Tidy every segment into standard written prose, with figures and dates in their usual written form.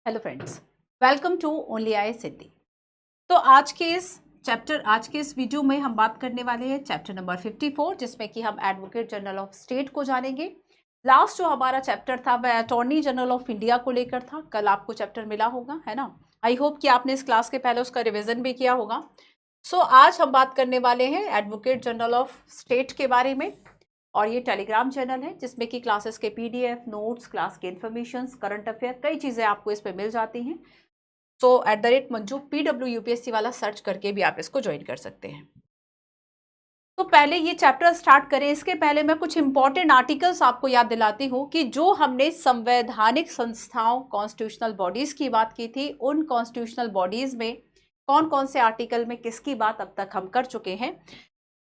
Hello friends, welcome to only I Siddhi. तो आज के इस वीडियो में हम बात करने वाले हैं चैप्टर नंबर 54, जिसमें कि हम एडवोकेट जनरल ऑफ स्टेट को जानेंगे। लास्ट जो हमारा चैप्टर था वह अटॉर्नी जनरल ऑफ इंडिया को लेकर था। कल आपको चैप्टर मिला होगा, है ना। आई होप कि आपने इस क्लास के पहले उसका रिविजन भी किया होगा। आज हम बात करने वाले हैं एडवोकेट जनरल ऑफ स्टेट के बारे में। और ये टेलीग्राम चैनल है जिसमें कि क्लासेस के पीडीएफ, नोट्स, क्लास के इन्फॉर्मेशन, करंट अफेयर, कई चीज़ें आपको इस पर मिल जाती हैं। @मंजू PWUPSC वाला सर्च करके भी आप इसको ज्वाइन कर सकते हैं। तो पहले ये चैप्टर स्टार्ट करें इसके पहले मैं कुछ इंपॉर्टेंट आर्टिकल्स आपको याद दिलाती हूँ कि जो हमने संवैधानिक संस्थाओं, कॉन्स्टिट्यूशनल बॉडीज की बात की थी, उन कॉन्स्टिट्यूशनल बॉडीज में कौन कौन से आर्टिकल में किसकी बात अब तक हम कर चुके हैं।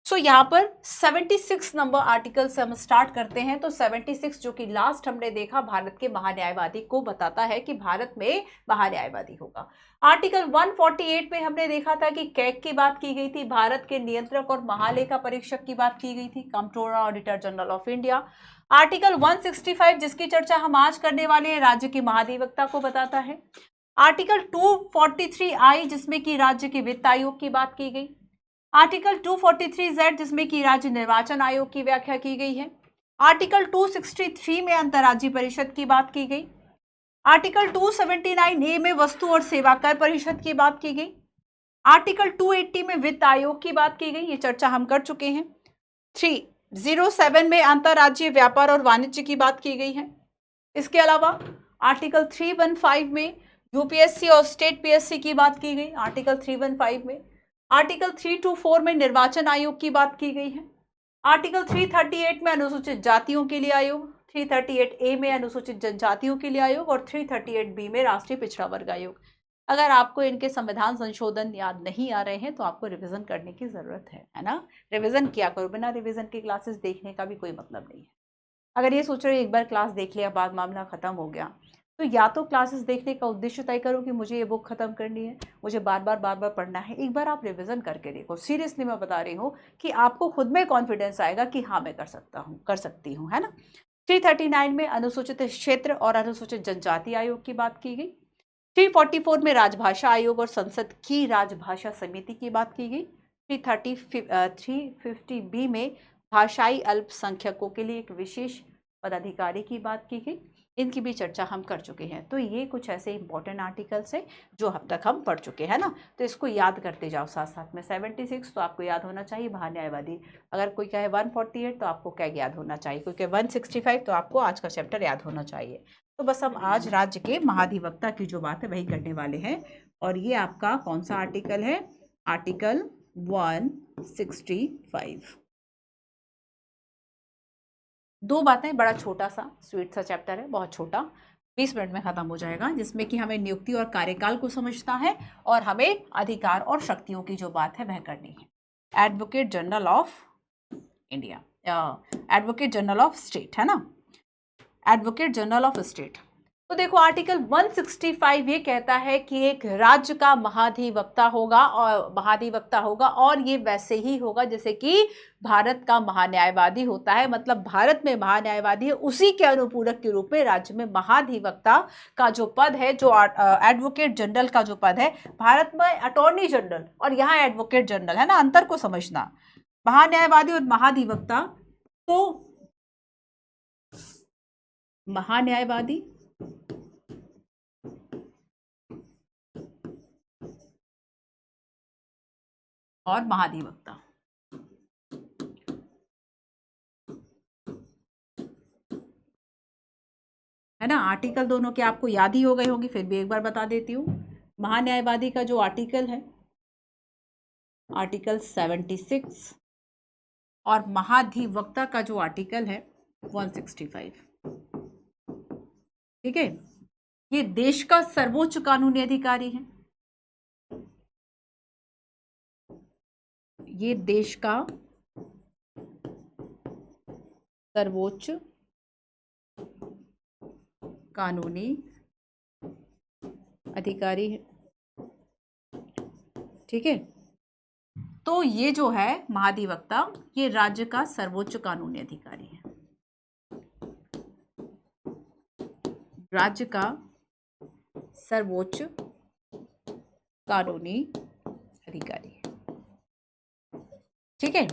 यहाँ पर 76 नंबर आर्टिकल से हम स्टार्ट करते हैं। तो 76 जो कि लास्ट हमने देखा, भारत के महान्यायवादी को बताता है कि भारत में महान्यायवादी होगा। आर्टिकल 148 में हमने देखा था कि कैग की बात की गई थी, भारत के नियंत्रक और महालेखा परीक्षक की बात की गई थी, controller auditor general of India. Article 165 जिसकी चर्चा हम आज करने वाले हैं, राज्य के महाधिवक्ता को बताता है। आर्टिकल 243I जिसमें कि राज्य के वित्त आयोग की बात की गई। आर्टिकल 243Z जिसमें कि राज्य निर्वाचन आयोग की व्याख्या की गई है। आर्टिकल 263 में अंतर्राज्यीय परिषद की बात की गई। आर्टिकल 279A में वस्तु और सेवा कर परिषद की बात की गई। आर्टिकल 280 में वित्त आयोग की बात की गई, ये चर्चा हम कर चुके हैं। 307 में अंतर्राज्यीय व्यापार और वाणिज्य की बात की गई है। इसके अलावा आर्टिकल 315 में यूपीएससी और स्टेट पीएससी की बात की गई। आर्टिकल 315 में आर्टिकल 324 में निर्वाचन आयोग की बात की गई है। आर्टिकल 338 में अनुसूचित जातियों के लिए आयोग, 338A में अनुसूचित जनजातियों के लिए आयोग और 338B में राष्ट्रीय पिछड़ा वर्ग आयोग। अगर आपको इनके संविधान संशोधन याद नहीं आ रहे हैं तो आपको रिवीजन करने की जरूरत है ना। रिवीजन किया करो, बिना रिवीजन की क्लासेस देखने का भी कोई मतलब नहीं है। अगर ये सोच रहे हो एक बार क्लास देख लिया बाद मामला खत्म हो गया, तो या तो क्लासेस देखने का उद्देश्य तय करो कि मुझे ये बुक खत्म करनी है, मुझे बार बार पढ़ना है। एक बार आप रिवीजन करके देखो। सीरियसली मैं बता रही हूँ कि आपको खुद में कॉन्फिडेंस आएगा कि हाँ मैं कर सकता हूँ, कर सकती हूँ, है ना। 339 में अनुसूचित क्षेत्र और अनुसूचित जनजाति आयोग की बात की गई। 344 में राजभाषा आयोग और संसद की राजभाषा समिति की बात की गई। 350B में भाषाई अल्पसंख्यकों के लिए एक विशेष पदाधिकारी की बात की गई। इनकी भी चर्चा हम कर चुके हैं। तो ये कुछ ऐसे इंपॉर्टेंट आर्टिकल्स हैं जो अब तक हम पढ़ चुके हैं ना। तो इसको याद करते जाओ साथ साथ में। 76 तो आपको याद होना चाहिए, महान्यायवादी। अगर कोई कहे 148 तो आपको क्या याद होना चाहिए, कोई कहे 165 तो आपको आज का चैप्टर याद होना चाहिए। तो बस हम आज राज्य के महाधिवक्ता की जो बात है वही करने वाले हैं। और ये आपका कौन सा आर्टिकल है? आर्टिकल 165। दो बातें, बड़ा छोटा सा स्वीट सा चैप्टर है, बहुत छोटा, 20 मिनट में खत्म हो जाएगा, जिसमें कि हमें नियुक्ति और कार्यकाल को समझना है और हमें अधिकार और शक्तियों की जो बात है वह करनी है। Advocate general of India, advocate general of state, है ना। Advocate general of state. तो देखो आर्टिकल 165 ये कहता है कि एक राज्य का महाधिवक्ता होगा और ये वैसे ही होगा जैसे कि भारत का महान्यायवादी होता है। मतलब भारत में महान्यायवादी है, उसी के अनुपूरक के रूप में राज्य में महाधिवक्ता का जो पद है, जो एडवोकेट जनरल का जो पद है, भारत में अटॉर्नी जनरल और यहाँ एडवोकेट जनरल, है ना। अंतर को समझना, महान्यायवादी और महाधिवक्ता। तो महान्यायवादी और महाधिवक्ता, है ना। आर्टिकल दोनों के आपको याद ही हो गए होंगे, फिर भी एक बार बता देती हूँ। महान्यायवादी का जो आर्टिकल है आर्टिकल 76 और महाधिवक्ता का जो आर्टिकल है 165। ठीक है, ये देश का सर्वोच्च कानूनी अधिकारी है। ये देश का सर्वोच्च कानूनी अधिकारी है। ठीक है, तो ये जो है महाधिवक्ता, ये राज्य का सर्वोच्च कानूनी अधिकारी है। राज्य का सर्वोच्च कानूनी अधिकारी। ठीक है।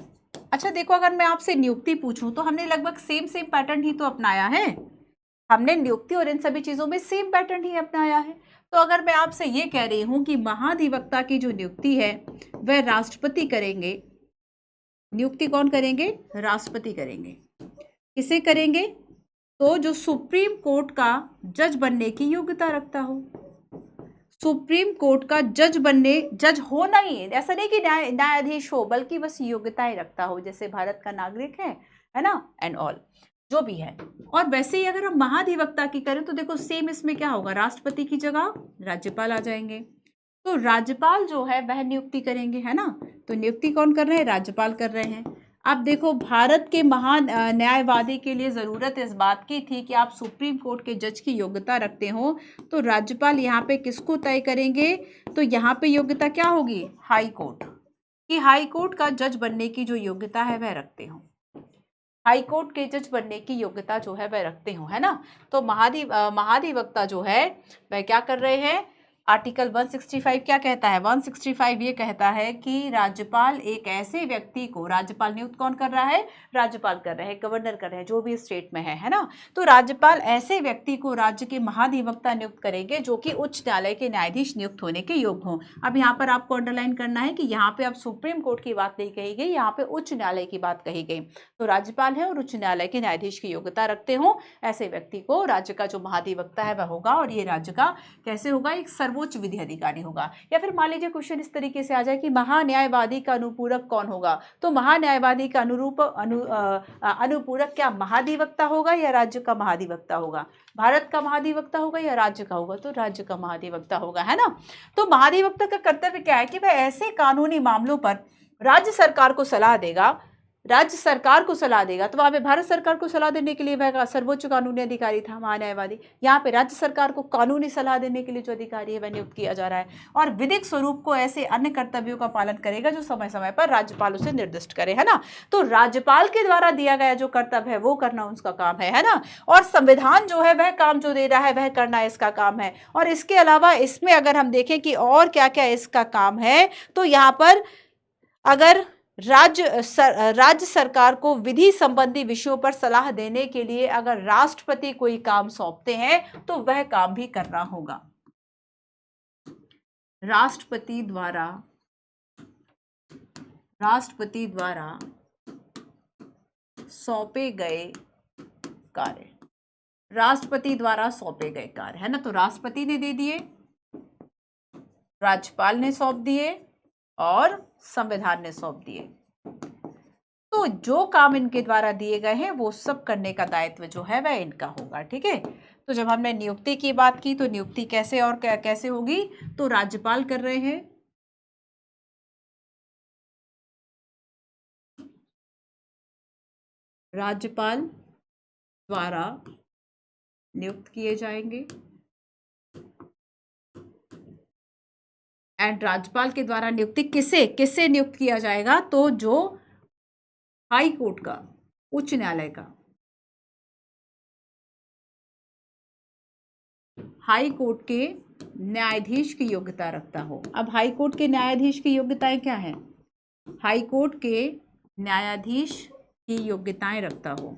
अच्छा देखो, अगर मैं आपसे नियुक्ति पूछूं तो हमने लगभग सेम पैटर्न ही तो अपनाया है। हमने नियुक्ति और इन सभी चीजों में सेम पैटर्न ही अपनाया है। तो अगर मैं आपसे ये कह रही हूं कि महाधिवक्ता की जो नियुक्ति है वह राष्ट्रपति करेंगे, नियुक्ति कौन करेंगे? राष्ट्रपति करेंगे। किसे करेंगे? तो जो सुप्रीम कोर्ट का जज बनने की योग्यता रखता हो। सुप्रीम कोर्ट का जज बनने, जज हो नहीं, ऐसा नहीं कि न्यायाधीश हो, बल्कि बस योग्यताएं रखता हो, जैसे भारत का नागरिक है ना, एंड ऑल जो भी है। और वैसे ही अगर हम महाधिवक्ता की करें तो देखो सेम इसमें क्या होगा, राष्ट्रपति की जगह राज्यपाल आ जाएंगे। तो राज्यपाल जो है वह नियुक्ति करेंगे, है ना। तो नियुक्ति कौन कर रहे हैं? राज्यपाल कर रहे हैं। अब देखो, भारत के महान न्यायवादी के लिए जरूरत इस बात की थी कि आप सुप्रीम कोर्ट के जज की योग्यता रखते हो, तो राज्यपाल यहाँ पे किसको तय करेंगे? तो यहाँ पे योग्यता क्या होगी? हाई कोर्ट कि हाई कोर्ट का जज बनने की जो योग्यता है वह रखते हो, हाई कोर्ट के जज बनने की योग्यता जो है वह रखते हो, है ना। तो महाधिवक्ता जो है वह क्या कर रहे हैं? आर्टिकल 165 क्या कहता है? 165 ये कहता है कि राज्यपाल एक ऐसे व्यक्ति को, राज्यपाल नियुक्त कौन कर रहा है? राज्यपाल कर रहे हैं, गवर्नर कर रहे हैं, जो भी स्टेट में है ना। तो राज्यपाल ऐसे व्यक्ति को राज्य के महाधिवक्ता नियुक्त करेंगे जो कि उच्च न्यायालय के न्यायाधीश नियुक्त होने के योग्य हों। अब यहाँ पर आपको अंडरलाइन करना है कि यहाँ पे अब सुप्रीम कोर्ट की बात नहीं कही गई, यहाँ पे उच्च न्यायालय की बात कही गई। तो राज्यपाल है और उच्च न्यायालय के न्यायाधीश की योग्यता रखते हो, ऐसे व्यक्ति को राज्य का जो महाधिवक्ता है वह होगा। और ये राज्य का कैसे होगा? एक सर्वोच्च विधि अधिकारी होगा। या फिर मान लीजिए क्वेश्चन इस तरीके से आ जाए कि महान्यायवादी का अनुपूरक कौन होगा? तो महान्यायवादी का अनुपूरक क्या महाधिवक्ता होगा या राज्य का महाधिवक्ता होगा? भारत का महाधिवक्ता होगा या राज्य का होगा? तो राज्य का महाधिवक्ता होगा, है ना। तो महाधिवक्ता का कर्तव्य क्या है कि वह ऐसे कानूनी मामलों पर राज्य सरकार को सलाह देगा, राज्य सरकार को सलाह देगा। तो वहां पे भारत सरकार को सलाह देने के लिए वह सर्वोच्च कानूनी अधिकारी था, महान्यायवादी। यहाँ पे राज्य सरकार को कानूनी सलाह देने के लिए जो अधिकारी है वह नियुक्त किया जा रहा है। और विधिक स्वरूप को ऐसे अन्य कर्तव्यों का पालन करेगा जो समय समय पर राज्यपाल उसे निर्दिष्ट करे, है ना। तो राज्यपाल के द्वारा दिया गया जो कर्तव्य है वो करना उसका काम है ना। और संविधान जो है वह काम जो दे रहा है वह करना इसका काम है। और इसके अलावा इसमें अगर हम देखें कि और क्या क्या इसका काम है, तो यहाँ पर अगर राज्य सरकार को विधि संबंधी विषयों पर सलाह देने के लिए अगर राष्ट्रपति कोई काम सौंपते हैं तो वह काम भी करना होगा। राष्ट्रपति द्वारा सौंपे गए कार्य, राष्ट्रपति द्वारा सौंपे गए कार्य, है ना। तो राष्ट्रपति ने दे दिए, राज्यपाल ने सौंप दिए और संविधान ने सौंप दिए। तो जो काम इनके द्वारा दिए गए हैं वो सब करने का दायित्व जो है वह इनका होगा। ठीक है। तो जब हमने नियुक्ति की बात की तो नियुक्ति कैसे और कैसे होगी? तो राज्यपाल कर रहे हैं, राज्यपाल द्वारा नियुक्त किए जाएंगे। एंड राज्यपाल के द्वारा नियुक्ति किससे नियुक्त किया जाएगा? तो जो हाई कोर्ट का, उच्च न्यायालय का, हाई कोर्ट के न्यायाधीश की योग्यता रखता हो। अब हाई कोर्ट के न्यायाधीश की योग्यताएं क्या है? हाई कोर्ट के न्यायाधीश की योग्यताएं रखता हो,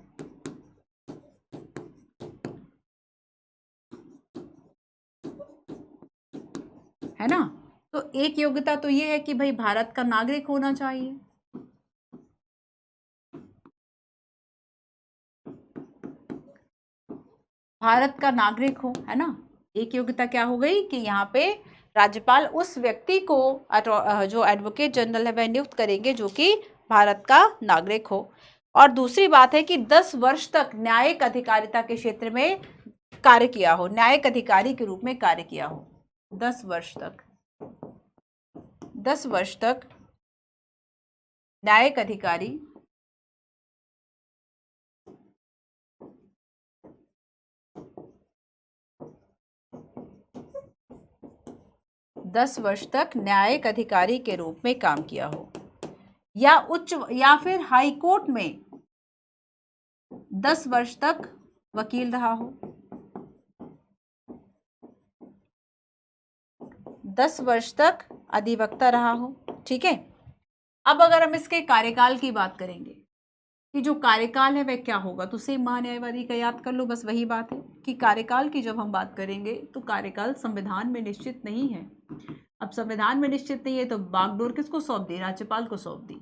है ना। तो एक योग्यता तो ये है कि भाई भारत का नागरिक होना चाहिए, भारत का नागरिक हो, है ना। एक योग्यता क्या हो गई कि यहाँ पे राज्यपाल उस व्यक्ति को जो एडवोकेट जनरल है वह नियुक्त करेंगे जो कि भारत का नागरिक हो। और दूसरी बात है कि 10 वर्ष तक न्यायिक अधिकारिता के क्षेत्र में कार्य किया हो, न्यायिक अधिकारी के रूप में कार्य किया हो। 10 वर्ष तक न्यायिक अधिकारी 10 वर्ष तक न्यायिक अधिकारी के रूप में काम किया हो, या फिर हाई कोर्ट में 10 वर्ष तक वकील रहा हो, 10 वर्ष तक अधिवक्ता रहा हो। ठीक है, अब अगर हम इसके कार्यकाल की बात करेंगे कि जो कार्यकाल है वह क्या होगा, तो सेम महान्यायवादी का याद कर लो, बस वही बात है कि कार्यकाल की जब हम बात करेंगे तो कार्यकाल संविधान में निश्चित नहीं है। अब संविधान में निश्चित नहीं है तो बागडोर किसको सौंप दी, राज्यपाल को सौंप दी।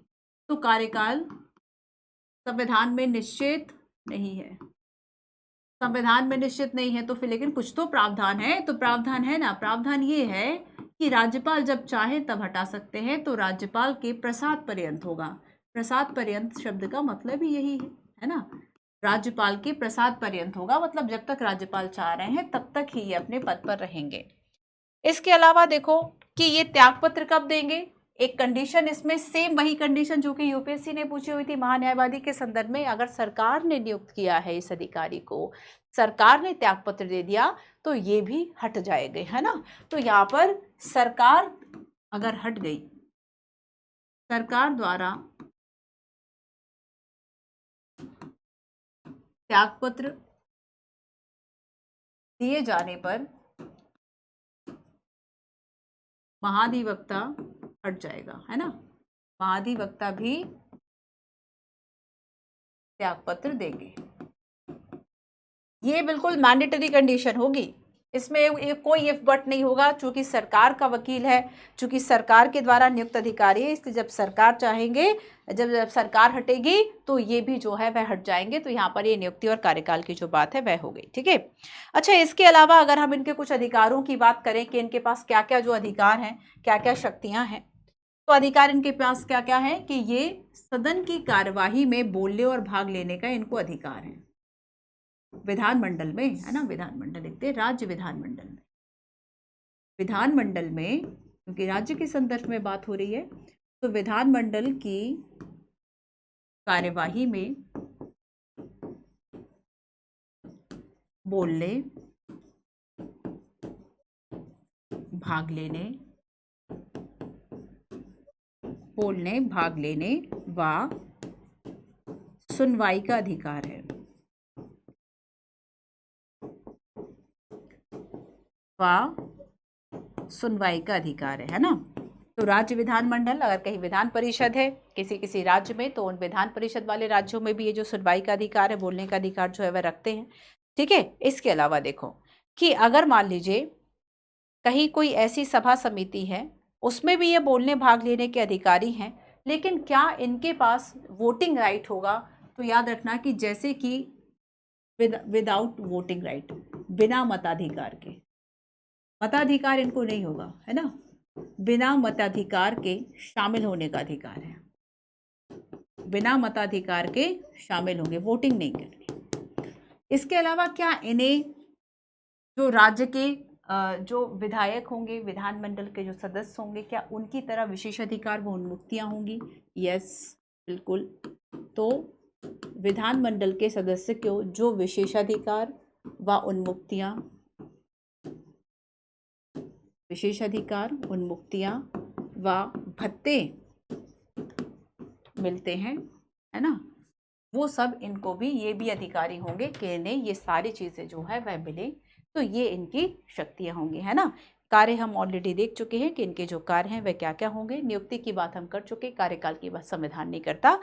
तो कार्यकाल संविधान में निश्चित नहीं है, संविधान में निश्चित नहीं है तो फिर लेकिन कुछ तो प्रावधान है, तो प्रावधान है ना, प्रावधान ये है कि राज्यपाल जब चाहे तब हटा सकते हैं, तो राज्यपाल के प्रसाद पर्यंत होगा। प्रसाद पर्यंत शब्द का मतलब ही यही है ना, राज्यपाल के प्रसाद पर्यंत होगा, मतलब जब तक राज्यपाल चाह रहे हैं तब तक ही ये अपने पद पर रहेंगे। इसके अलावा देखो कि ये त्यागपत्र कब देंगे, एक कंडीशन इसमें सेम वही कंडीशन जो कि यूपीएससी ने पूछी हुई थी महान्यायवादी के संदर्भ में, अगर सरकार ने नियुक्त किया है इस अधिकारी को, सरकार ने त्यागपत्र दे दिया तो ये भी हट जाएंगे, है ना। तो यहाँ पर सरकार अगर हट गई, सरकार द्वारा त्यागपत्र दिए जाने पर महाधिवक्ता हट जाएगा, है ना, महाधिवक्ता भी त्यागपत्र देंगे। ये बिल्कुल मैंडेटरी कंडीशन होगी, इसमें कोई इफ बट नहीं होगा, चूंकि सरकार का वकील है, चूंकि सरकार के द्वारा नियुक्त अधिकारी है, इसलिए जब सरकार चाहेंगे, जब सरकार हटेगी तो ये भी जो है वह हट जाएंगे। तो यहाँ पर ये नियुक्ति और कार्यकाल की जो बात है वह हो गई। ठीक है, अच्छा इसके अलावा अगर हम इनके कुछ अधिकारों की बात करें कि इनके पास क्या क्या जो अधिकार हैं, क्या क्या शक्तियां हैं, तो अधिकार इनके पास क्या क्या है कि ये सदन की कार्यवाही में बोलने और भाग लेने का इनको अधिकार है। विधानमंडल में, है ना, विधानमंडल लिखते हैं, राज्य विधानमंडल में, विधानमंडल में क्योंकि राज्य के संदर्भ में बात हो रही है, तो विधानमंडल की कार्यवाही में बोलने, भाग लेने, बोलने, भाग लेने व सुनवाई का अधिकार है, सुनवाई का अधिकार है ना। तो राज्य विधानमंडल, अगर कहीं विधान परिषद है किसी किसी राज्य में, तो उन विधान परिषद वाले राज्यों में भी ये जो सुनवाई का अधिकार है, बोलने का अधिकार जो है वह रखते हैं। ठीक है, इसके अलावा देखो कि अगर मान लीजिए कहीं कोई ऐसी सभा समिति है, उसमें भी ये बोलने भाग लेने के अधिकारी हैं, लेकिन क्या इनके पास वोटिंग राइट होगा, तो याद रखना कि जैसे कि विदाउट वोटिंग राइट, बिना मताधिकार के, मताधिकार इनको नहीं होगा, है ना, बिना मताधिकार के शामिल होने का अधिकार है, बिना मताधिकार के शामिल होंगे, वोटिंग नहीं करनी। इसके अलावा क्या इन्हें जो राज्य के जो विधायक होंगे, विधानमंडल के जो सदस्य होंगे, क्या उनकी तरह विशेषाधिकार व उन्मुक्तियां होंगी? यस, बिल्कुल। तो विधानमंडल के सदस्य को जो विशेषाधिकार व उन्मुक्तियां, विशेषाधिकार, उन्मुक्तियां व भत्ते मिलते हैं, है ना, वो सब इनको भी, ये भी अधिकारी होंगे कि इन्हें ये सारी चीजें जो है वह मिले, तो ये इनकी शक्तियां होंगी, है ना। कार्य हम ऑलरेडी देख चुके हैं कि इनके जो कार्य हैं वह क्या क्या होंगे। नियुक्ति की बात हम कर चुके, कार्यकाल की बात संविधान नहीं करता।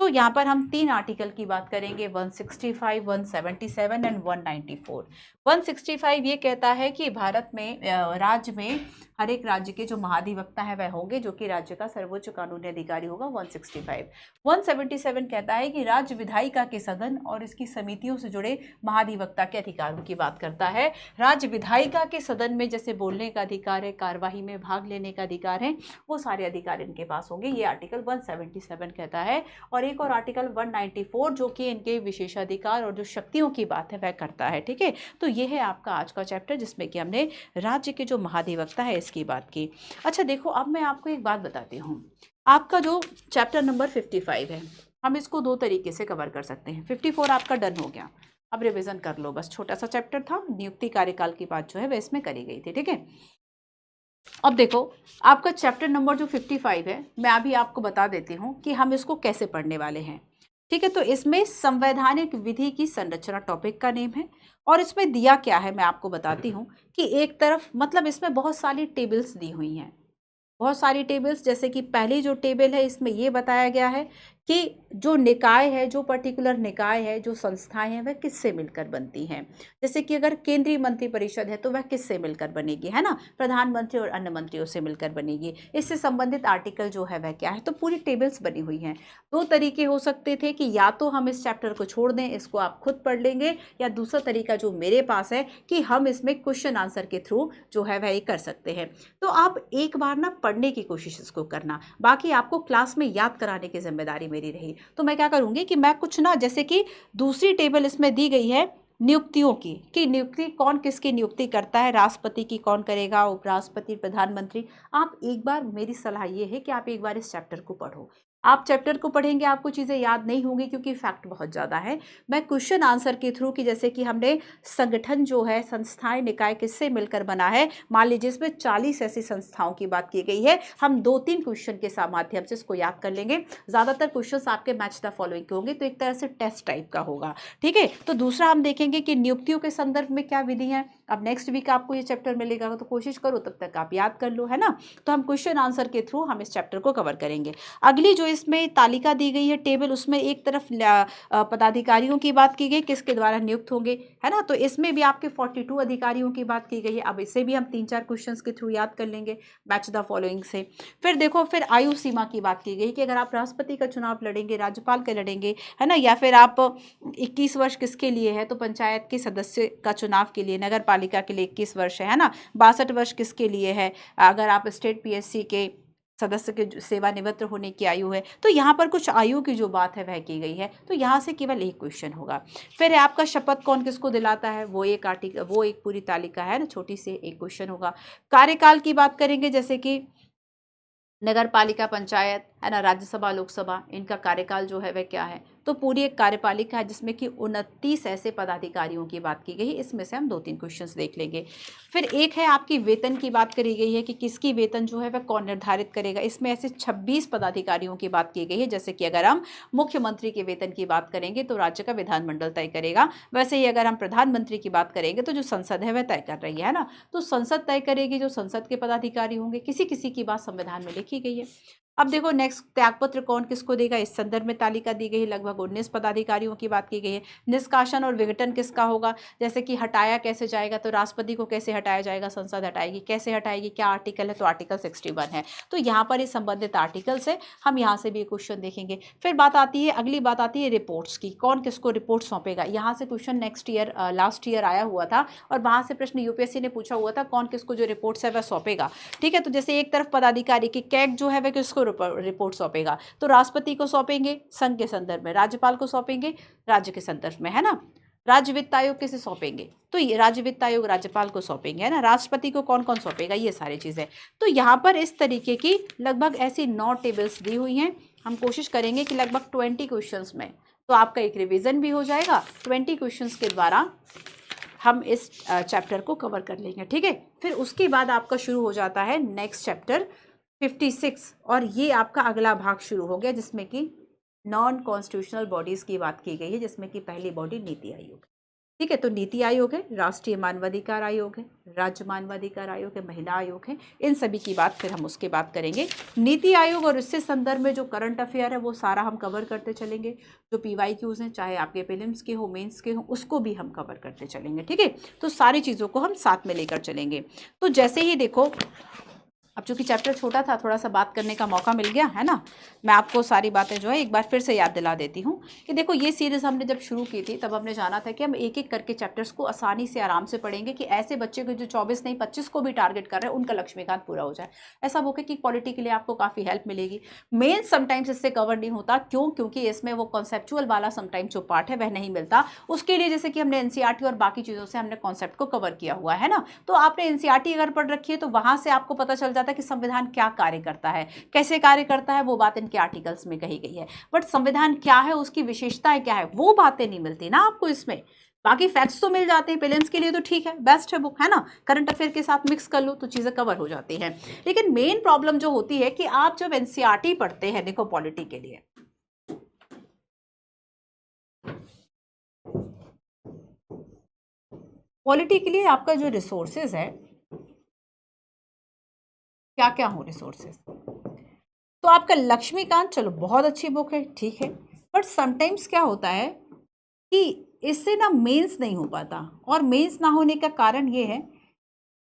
तो यहाँ पर हम 3 आर्टिकल की बात करेंगे, 165, 177 एंड 194। 165 ये कहता है कि भारत में राज्य में हर एक राज्य के जो महाधिवक्ता है वह होंगे, जो कि राज्य का सर्वोच्च कानूनी अधिकारी होगा, 165। 177 कहता है कि राज्य विधायिका के सदन और इसकी समितियों से जुड़े महाधिवक्ता के अधिकारों की बात करता है। राज्य विधायिका के सदन में जैसे बोलने का अधिकार है, कार्यवाही में भाग लेने का अधिकार है, वो सारे अधिकार इनके पास होंगे, ये आर्टिकल 177 कहता है। और एक और आर्टिकल 194 जो कि इनके विशेषाधिकार और जो शक्तियों की बात है वह करता है। ठीक है, तो ये है आपका आज का चैप्टर, जिसमें कि हमने राज्य के जो महाधिवक्ता है इसकी बात की। अच्छा देखो, अब मैं आपको एक बात बताती हूँ, आपका जो चैप्टर नंबर 55 है, हम इसको 2 तरीके से कवर कर सकते हैं। 54 आपका डन हो गया, अब रिवीजन कर लो, बस छोटा सा चैप्टर था, नियुक्ति कार्यकाल की बात जो है वह इसमें करी गई थी। ठीक है, अब देखो आपका चैप्टर नंबर जो 55 है, मैं अभी आपको बता देती हूँ कि हम इसको कैसे पढ़ने वाले हैं। ठीक है, तो इसमें संवैधानिक विधि की संरचना टॉपिक का नेम है। और इसमें दिया क्या है मैं आपको बताती हूँ कि एक तरफ मतलब इसमें बहुत सारी टेबल्स दी हुई हैं, बहुत सारी टेबल्स। जैसे कि पहली जो टेबल है इसमें ये बताया गया है कि जो निकाय है, जो पर्टिकुलर निकाय है, जो संस्थाएं हैं, वह किससे मिलकर बनती हैं। जैसे कि अगर केंद्रीय मंत्रिपरिषद है तो वह किससे मिलकर बनेगी, है ना, प्रधानमंत्री और अन्य मंत्रियों से मिलकर बनेगी। इससे संबंधित आर्टिकल जो है वह क्या है, तो पूरी टेबल्स बनी हुई हैं। दो तरीके हो सकते थे कि या तो हम इस चैप्टर को छोड़ दें, इसको आप खुद पढ़ लेंगे, या दूसरा तरीका जो मेरे पास है कि हम इसमें क्वेश्चन आंसर के थ्रू जो है वह कर सकते हैं। तो आप एक बार ना पढ़ने की कोशिश इसको करना, बाकी आपको क्लास में याद कराने की जिम्मेदारी मेरी रही। तो मैं क्या करूंगी कि मैं कुछ ना, जैसे कि दूसरी टेबल इसमें दी गई है नियुक्तियों की, कि नियुक्ति कौन किसकी नियुक्ति करता है, राष्ट्रपति की कौन करेगा, उपराष्ट्रपति, प्रधानमंत्री। आप एक बार, मेरी सलाह ये है कि आप एक बार इस चैप्टर को पढ़ो। आप चैप्टर को पढ़ेंगे आपको चीज़ें याद नहीं होंगी क्योंकि फैक्ट बहुत ज़्यादा है। मैं क्वेश्चन आंसर के थ्रू, कि जैसे कि हमने संगठन जो है, संस्थाएं, निकाय किससे मिलकर बना है, मान लीजिए इसमें 40 ऐसी संस्थाओं की बात की गई है, हम 2-3 क्वेश्चन के माध्यम से इसको याद कर लेंगे। ज़्यादातर क्वेश्चंस आपके मैच द फॉलोइंग के होंगे, तो एक तरह से टेस्ट टाइप का होगा। ठीक है, तो दूसरा हम देखेंगे कि नियुक्तियों के संदर्भ में क्या विधि है। अब नेक्स्ट वीक आपको ये चैप्टर मिलेगा तो कोशिश करो तब तक आप याद कर लो, है ना। तो हम क्वेश्चन आंसर के थ्रू हम इस चैप्टर को कवर करेंगे। अगली जो इसमें तालिका दी गई है, टेबल, उसमें एक तरफ पदाधिकारियों की बात की गई, किसके द्वारा नियुक्त होंगे, है ना। तो इसमें भी आपके 42 अधिकारियों की बात की गई है। अब इसे भी हम 3-4 क्वेश्चंस के थ्रू याद कर लेंगे मैच द फॉलोइंग से। फिर देखो, फिर आयु सीमा की बात की गई कि अगर आप राष्ट्रपति का चुनाव लड़ेंगे, राज्यपाल का लड़ेंगे, है ना, या फिर आप 21 वर्ष किसके लिए है, तो पंचायत के सदस्य का चुनाव के लिए, नगर पालिका के लिए 21 वर्ष है ना। 62 वर्ष किसके लिए है, अगर आप स्टेट पीएससी के सदस्य के सेवानिवृत्त होने की आयु है। तो यहाँ पर कुछ आयु की जो बात है वह की गई है, तो यहाँ से केवल एक क्वेश्चन होगा। फिर आपका शपथ कौन किसको दिलाता है, वो एक आर्टिकल, वो एक पूरी तालिका है ना, छोटी सी, एक क्वेश्चन होगा। कार्यकाल की बात करेंगे, जैसे कि नगर पालिका, पंचायत, है ना, राज्यसभा, लोकसभा, इनका कार्यकाल जो है वह क्या है, तो पूरी एक कार्यपालिका है जिसमें कि 29 ऐसे पदाधिकारियों की बात की गई है। इसमें से हम 2-3 क्वेश्चंस देख लेंगे। फिर एक है आपकी वेतन की बात करी गई है कि किसकी वेतन जो है वह कौन निर्धारित करेगा। इसमें ऐसे 26 पदाधिकारियों की बात की गई है। जैसे कि अगर हम मुख्यमंत्री के वेतन की बात करेंगे तो राज्य का विधानमंडल तय करेगा, वैसे ही अगर हम प्रधानमंत्री की बात करेंगे तो जो संसद है वह तय कर रही है ना, तो संसद तय करेगी, जो संसद के पदाधिकारी होंगे। किसी किसी की बात संविधान में लिखी गई है। अब देखो नेक्स्ट, त्यागपत्र कौन किसको देगा, इस संदर्भ में तालिका दी गई है, लगभग 19 पदाधिकारियों की बात की गई है। निष्कासन और विघटन किसका होगा, जैसे कि हटाया कैसे जाएगा, तो राष्ट्रपति को कैसे हटाया जाएगा, संसद हटाएगी, कैसे हटाएगी, क्या आर्टिकल है, तो आर्टिकल 61 है। तो यहाँ पर ये संबंधित आर्टिकल से हम यहाँ से भी क्वेश्चन देखेंगे। फिर बात आती है, अगली बात आती है रिपोर्ट्स की, कौन किसको रिपोर्ट सौंपेगा। यहाँ से question next year, last year आया हुआ था और वहाँ से प्रश्न यूपीएससी ने पूछा हुआ था, कौन किसको जो रिपोर्ट्स है वह सौंपेगा। ठीक है, तो जैसे एक तरफ पदाधिकारी की कैग जो है वह किसको रिपोर्ट सौंपेगा, तो राष्ट्रपति को सौंपेंगे संघ के संदर्भ में, राज्यपाल को सौंपेंगे राज्य के संदर्भ में, है ना। राज्य वित्त आयोग किसे सौंपेंगे, तो ये राज्य वित्त आयोग राज्यपाल को सौंपेंगे, है ना। राष्ट्रपति को कौन कौन सौंपेगा, ये सारी चीजें। तो यहाँ पर इस तरीके की लगभग ऐसी 9 टेबल्स दी हुई हैं। हम कोशिश करेंगे कि लगभग 20 क्वेश्चंस में तो आपका एक रिवीजन भी हो जाएगा। 20 क्वेश्चंस के द्वारा हम इस चैप्टर को कवर कर लेंगे। ठीक है, फिर उसके बाद आपका शुरू हो जाता है नेक्स्ट चैप्टर 56, और ये आपका अगला भाग शुरू हो गया जिसमें कि नॉन कॉन्स्टिट्यूशनल बॉडीज की बात की गई है, जिसमें कि पहली बॉडी नीति आयोग। ठीक है, तो नीति आयोग है, राष्ट्रीय मानवाधिकार आयोग है, राज्य मानवाधिकार आयोग है, महिला आयोग है, इन सभी की बात फिर हम उसके बाद करेंगे। नीति आयोग और इससे संदर्भ में जो करंट अफेयर है वो सारा हम कवर करते चलेंगे। जो PYQs हैं, चाहे आपके प्रीलिम्स के हो, मेंस के हो, उसको भी हम कवर करते चलेंगे। ठीक है, तो सारी चीज़ों को हम साथ में लेकर चलेंगे। तो जैसे ही देखो, अब चूंकि चैप्टर छोटा था, थोड़ा सा बात करने का मौका मिल गया, है ना। मैं आपको सारी बातें जो है एक बार फिर से याद दिला देती हूँ कि देखो, ये सीरीज़ हमने जब शुरू की थी तब हमने जाना था कि हम एक एक करके चैप्टर्स को आसानी से आराम से पढ़ेंगे, कि ऐसे बच्चे को जो 24 नहीं 25 को भी टारगेट कर रहे हैं उनका लक्ष्मीकांत पूरा हो जाए। ऐसा होगा कि पॉलिटी के लिए आपको काफ़ी हेल्प मिलेगी। मेन समटाइम्स इससे कवर नहीं होता, क्यों, क्योंकि इसमें वो कॉन्सेप्चुअल वाला समटाइम्स जो पार्ट है वह नहीं मिलता। उसके लिए जैसे कि हमने NCERT और बाकी चीज़ों से हमने कॉन्सेप्ट को कवर किया हुआ है ना। तो आपने NCERT अगर पढ़ रखी है तो वहाँ से आपको पता चल जाता है कि संविधान क्या कार्य करता है, कैसे कार्य करता है, वो बात इनके आर्टिकल्स में कही गई है। बट संविधान क्या है, उसकी विशेषताएं क्या है, वो बातें नहीं मिलती ना आपको इसमें। बाकी फैक्ट्स तो मिल जाते हैं, प्रीलिम्स के लिए तो ठीक है, बेस्ट है बुक, है ना। करंट अफेयर के साथ मिक्स कर लो तो चीजें कवर हो जाती हैं। लेकिन मेन प्रॉब्लम जो होती है कि आप जब NCERT पढ़ते हैं, देखो पॉलिटी के लिए पॉलिटी के लिए आपका जो रिसोर्सेज है, क्या क्या हो रिसोर्सेज, तो आपका लक्ष्मीकांत, चलो बहुत अच्छी बुक है, ठीक है, बट समटाइम्स क्या होता है कि इससे ना मेंस नहीं हो पाता, और मेंस ना होने का कारण ये है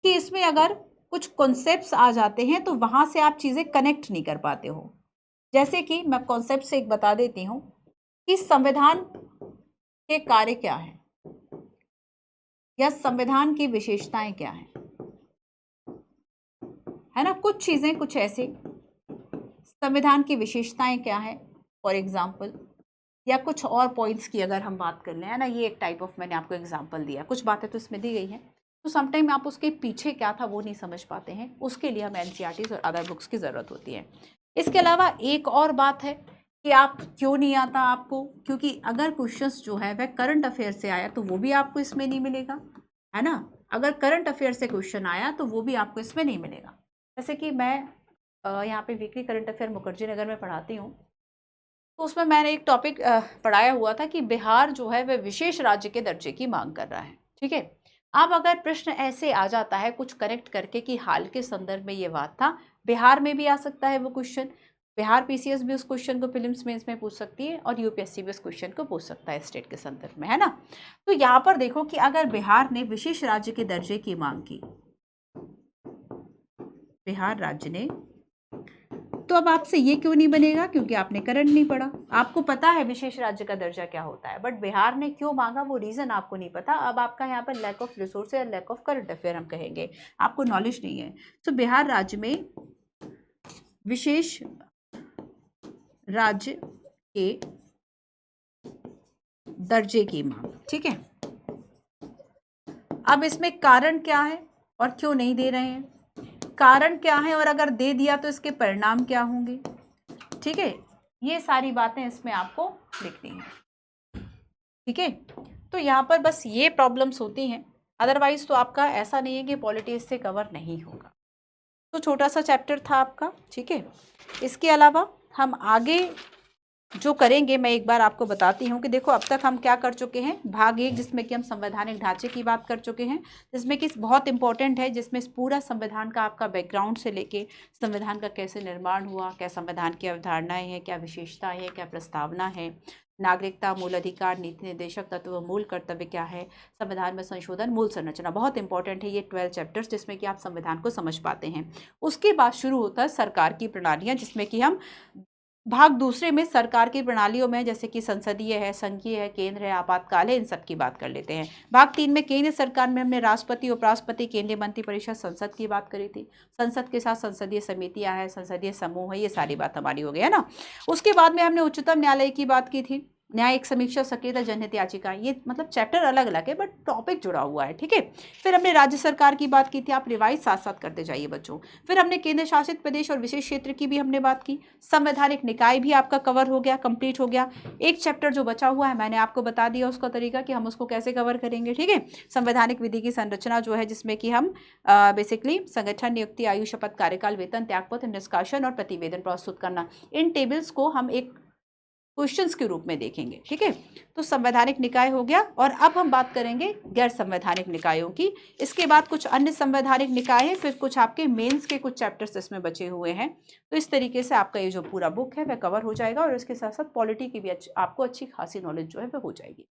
कि इसमें अगर कुछ कॉन्सेप्ट्स आ जाते हैं तो वहां से आप चीज़ें कनेक्ट नहीं कर पाते हो। जैसे कि मैं कॉन्सेप्ट से एक बता देती हूँ कि संविधान के कार्य क्या है, या संविधान की विशेषताएं क्या हैं, है ना, कुछ चीज़ें कुछ ऐसे, संविधान की विशेषताएं क्या है फॉर एग्जाम्पल, या कुछ और पॉइंट्स की अगर हम बात कर लें, है ना, ये एक टाइप ऑफ मैंने आपको एग्जांपल दिया, कुछ बातें तो इसमें दी गई हैं, तो समटाइम आप उसके पीछे क्या था वो नहीं समझ पाते हैं, उसके लिए हमें एनसीईआरटीज़ और अदर बुक्स की ज़रूरत होती है। इसके अलावा एक और बात है कि आप क्यों नहीं आता आपको, क्योंकि अगर क्वेश्चंस जो है वह करंट अफेयर से आया तो वो भी आपको इसमें नहीं मिलेगा, है ना, अगर करंट अफेयर से क्वेश्चन आया तो वो भी आपको इसमें नहीं मिलेगा। जैसे कि मैं यहाँ पे weekly current affair Mukherjee Nagar में पढ़ाती हूँ, तो उसमें मैंने एक टॉपिक पढ़ाया हुआ था कि बिहार जो है वह विशेष राज्य के दर्जे की मांग कर रहा है, ठीक है। अब अगर प्रश्न ऐसे आ जाता है कुछ कनेक्ट करके कि हाल के संदर्भ में ये बात था, बिहार में भी आ सकता है वो क्वेश्चन, बिहार पीसीएस भी उस क्वेश्चन को प्रीलिम्स मेंस में पूछ सकती है, और यूपीएससी भी उस क्वेश्चन को पूछ सकता है स्टेट के संदर्भ में, है ना। तो यहाँ पर देखो कि अगर बिहार ने विशेष राज्य के दर्जे की मांग की, बिहार राज्य ने, तो अब आपसे ये क्यों नहीं बनेगा, क्योंकि आपने करंट नहीं पढ़ा, आपको पता है विशेष राज्य का दर्जा क्या होता है, बट बिहार ने क्यों मांगा वो रीजन आपको नहीं पता। अब आपका यहाँ पर लैक ऑफ रिसोर्स या लैक ऑफ करंट अफेयर हम कहेंगे, आपको नॉलेज नहीं है। तो बिहार राज्य में विशेष राज्य के दर्जे की मांग, ठीक है। अब इसमें कारण क्या है और क्यों नहीं दे रहे हैं, कारण क्या है और अगर दे दिया तो इसके परिणाम क्या होंगे, ठीक है, ये सारी बातें इसमें आपको लिखनी है, ठीक है। तो यहाँ पर बस ये प्रॉब्लम्स होती हैं, अदरवाइज तो आपका ऐसा नहीं है कि पॉलिटी इससे कवर नहीं होगा। तो छोटा सा चैप्टर था आपका, ठीक है। इसके अलावा हम आगे जो करेंगे मैं एक बार आपको बताती हूँ कि देखो अब तक हम क्या कर चुके हैं, भाग 1 जिसमें कि हम संवैधानिक ढांचे की बात कर चुके हैं, जिसमें कि बहुत इंपॉर्टेंट है, जिसमें पूरा संविधान का आपका बैकग्राउंड से लेके संविधान का कैसे निर्माण हुआ, क्या संविधान की अवधारणाएं हैं, क्या विशेषताएं हैं, क्या प्रस्तावना है, नागरिकता, मूल अधिकार, नीति निर्देशक तत्व, मूल कर्तव्य क्या है, संविधान में संशोधन, मूल संरचना, बहुत इंपॉर्टेंट है ये 12 चैप्टर्स, जिसमें कि आप संविधान को समझ पाते हैं। उसके बाद शुरू होता है सरकार की प्रणालियाँ, जिसमें कि हम भाग दूसरे में सरकार की प्रणालियों में, जैसे कि संसदीय है, संघीय है, केंद्र है, आपातकाल है, इन सब की बात कर लेते हैं। भाग 3 में केंद्र सरकार में हमने राष्ट्रपति, उपराष्ट्रपति, केंद्रीय मंत्रिपरिषद, संसद की बात करी थी। संसद के साथ संसदीय समितियां हैं, संसदीय समूह है, ये सारी बात हमारी हो गई है ना। उसके बाद में हमने उच्चतम न्यायालय की बात की थी, न्यायिक समीक्षा, सक्रियता, जनहित याचिका, ये मतलब चैप्टर अलग अलग है बट टॉपिक जुड़ा हुआ है, ठीक है। फिर हमने राज्य सरकार की बात की थी, आप रिवाइज साथ साथ करते जाइए बच्चों। फिर हमने केंद्र शासित प्रदेश और विशेष क्षेत्र की भी हमने बात की, संवैधानिक निकाय भी आपका कवर हो गया, कंप्लीट हो गया। एक चैप्टर जो बचा हुआ है मैंने आपको बता दिया उसका तरीका कि हम उसको कैसे कवर करेंगे, ठीक है। संवैधानिक विधि की संरचना जो है, जिसमें कि हम बेसिकली संगठन, नियुक्ति, आयु, शपथ, कार्यकाल, वेतन, त्यागपत्र, निष्कासन और प्रतिवेदन प्रस्तुत करना, इन टेबल्स को हम एक क्वेश्चंस के रूप में देखेंगे, ठीक है। तो संवैधानिक निकाय हो गया, और अब हम बात करेंगे गैर संवैधानिक निकायों की। इसके बाद कुछ अन्य संवैधानिक निकाय है, फिर कुछ आपके मेंस के कुछ चैप्टर्स इसमें बचे हुए हैं। तो इस तरीके से आपका ये जो पूरा बुक है वह कवर हो जाएगा, और इसके साथ साथ पॉलिटी की भी आपको अच्छी खासी नॉलेज जो है वह हो जाएगी।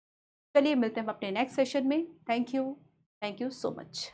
चलिए मिलते हैं अपने नेक्स्ट सेशन में। Thank you so much.